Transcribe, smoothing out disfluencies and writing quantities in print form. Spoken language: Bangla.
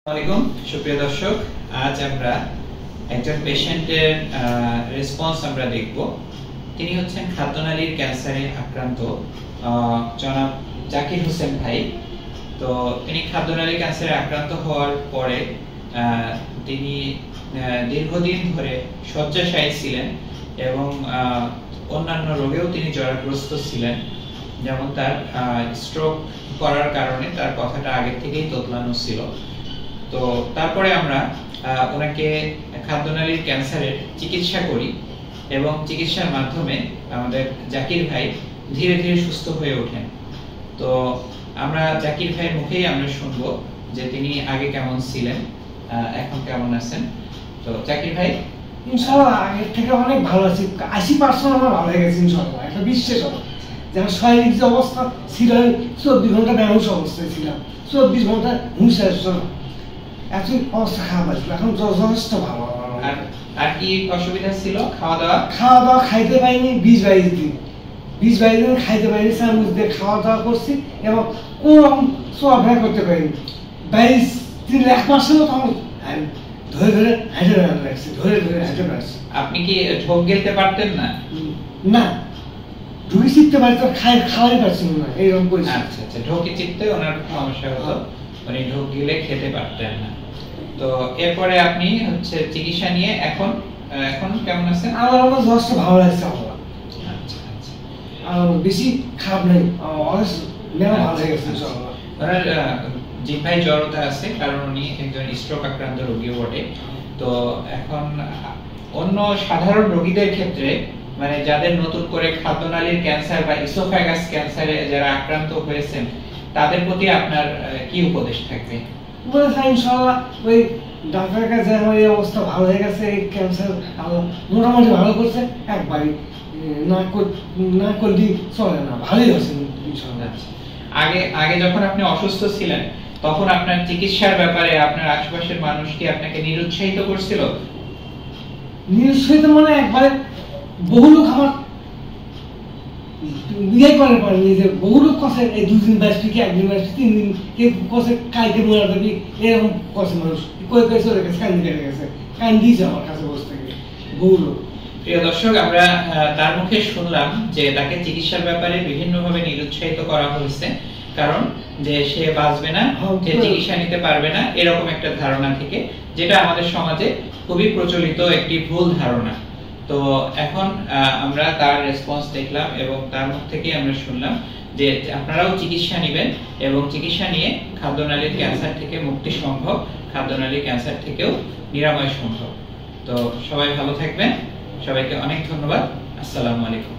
আসসালামু আলাইকুম সুপ্রিয় দর্শক, আজ আমরা একজন পেশেন্টের রেসপন্স আমরা দেখব। তিনি হচ্ছেন খাদ্যনালীর ক্যান্সারে আক্রান্ত জনাব জাকির হোসেন ভাই। তো তিনি খাদ্যনালীর ক্যান্সারে আক্রান্ত হওয়ার পরে তিনি দীর্ঘদিন ধরে শয্যাশায়ী ছিলেন এবং অন্যান্য রোগেও তিনি জরাগ্রস্ত ছিলেন। যেমন তার স্ট্রোক করার কারণে তার কথাটা আগে থেকেই তোতলানো ছিল। তো তারপরে আমরা ওনাকে খাদ্যনালীর ক্যান্সারের চিকিৎসা করি এবং চিকিৎসার মাধ্যমে আমাদের জাকির ভাই ধীরে ধীরে সুস্থ হয়ে ওঠেন। তো আমরা জাকির ভাইয়ের মুখেই আমরা শুনবো যে তিনি আগে কেমন ছিলেন, এখন কেমন আছেন। তো জাকির ভাই, ইনশাআল্লাহ আগের থেকে অনেক ভালো আছি। 80% আমার ভালো হয়ে গেছে ইনশাআল্লাহ। একটা বিশ্বাস হবে যেমন শারীরিক যে অবস্থা ছিল, 24 ঘন্টা বেহুশ অবস্থায় ছিলাম, 24 ঘন্টা হুঁশ আসছিল, এত অবস্থা খারাপ আসলো, এখন যথেষ্ট ভালো। আর কি অসুবিধা ছিল? খাওয়া দাওয়া খাইতে পারিনি 20-22 দিন, 20-22 দিন খাইতে পারিনি, চামচ দিয়ে খাওয়া দাওয়া করছি এবং কোনো রকম চলাফেরা করতে পারিনি। 22 দিন 1 মাসের মতো আমার ধরে ধরে হাঁটে লাগছে, ধরে ধরে হাঁটে লাগছে। আপনি কি ঢোক গেলতে পারতেন না? না, ঢুকি চিপতে পারি তো খাওয়াই পারছিল না, এইরকম করেছি। আচ্ছা আচ্ছা, ঢোকে চিপতে ওনার সমস্যা হতো, উনি ঢোক গেলে খেতে পারতেন না। তো এরপরে আপনি হচ্ছে চিকিৎসা নিয়ে এখন কেমন আছেন? আমার যথেষ্ট ভালো লাগছে। আচ্ছা আচ্ছা, বেশি খারাপ নেই, অনেক ভালো হয়ে গেছে ইনশাআল্লাহ। ওনার জিহ্বায় জড়তা আছে কারণ উনি একজন স্ট্রোক আক্রান্ত রোগী বটে। তো এখন অন্য সাধারণ রোগীদের ক্ষেত্রে, মানে যাদের নতুন করে খাদ্যনালীর ক্যান্সার বা ইসোফ্যাগাস ক্যান্সারে যারা আক্রান্ত হয়েছেন, তাদের প্রতি আপনার কি উপদেশ থাকবে? ইনশাআল্লাহ ওই ডাক্তারের কাছে আমার এই অবস্থা ভালো হয়ে গেছে, এই ক্যান্সার মোটামুটি ভালো করছে, একবারই না করলে চলে না, ভালোই হচ্ছে ইনশাআল্লাহ। আগে যখন আপনি অসুস্থ ছিলেন তখন আপনার চিকিৎসার ব্যাপারে আপনার আশেপাশের মানুষ কি আপনাকে নিরুৎসাহিত করছিল? নিরুৎসাহিত মানে একবারে বহু লোক আমার বিয়ে করে পারেনি, যে বহু লোক কষে এই 2 দিন বাঁচবি কি 1 দিন বাঁচবি 3 দিন, কেউ কষে কালকে মরা যাবি, এরকম কষে মানুষ কয়ে চলে গেছে, কান্দি কেটে গেছে, কান্দিয়েছে আমার কাছে বসে থেকে বহু লোক। প্রিয় দর্শক, আমরা তার মুখে শুনলাম যে তাকে চিকিৎসার ব্যাপারে বিভিন্নভাবে নিরুৎসাহিত করা হয়েছে, কারণ যে সে বাঁচবে না, সে চিকিৎসা নিতে পারবে না, এরকম একটা ধারণা থেকে, যেটা আমাদের সমাজে খুবই প্রচলিত একটি ভুল ধারণা। তো এখন আমরা তার রেসপন্স দেখলাম এবং তার মুখ থেকে আমরা শুনলাম যে আপনারাও চিকিৎসা নেবেন এবং চিকিৎসা নিয়ে খাদ্যনালীর ক্যান্সার থেকে মুক্তি সম্ভব, খাদ্যনালীর ক্যান্সার থেকেও নিরাময় সম্ভব। তো সবাই ভালো থাকবেন, সবাইকে অনেক ধন্যবাদ। আসসালামু আলাইকুম।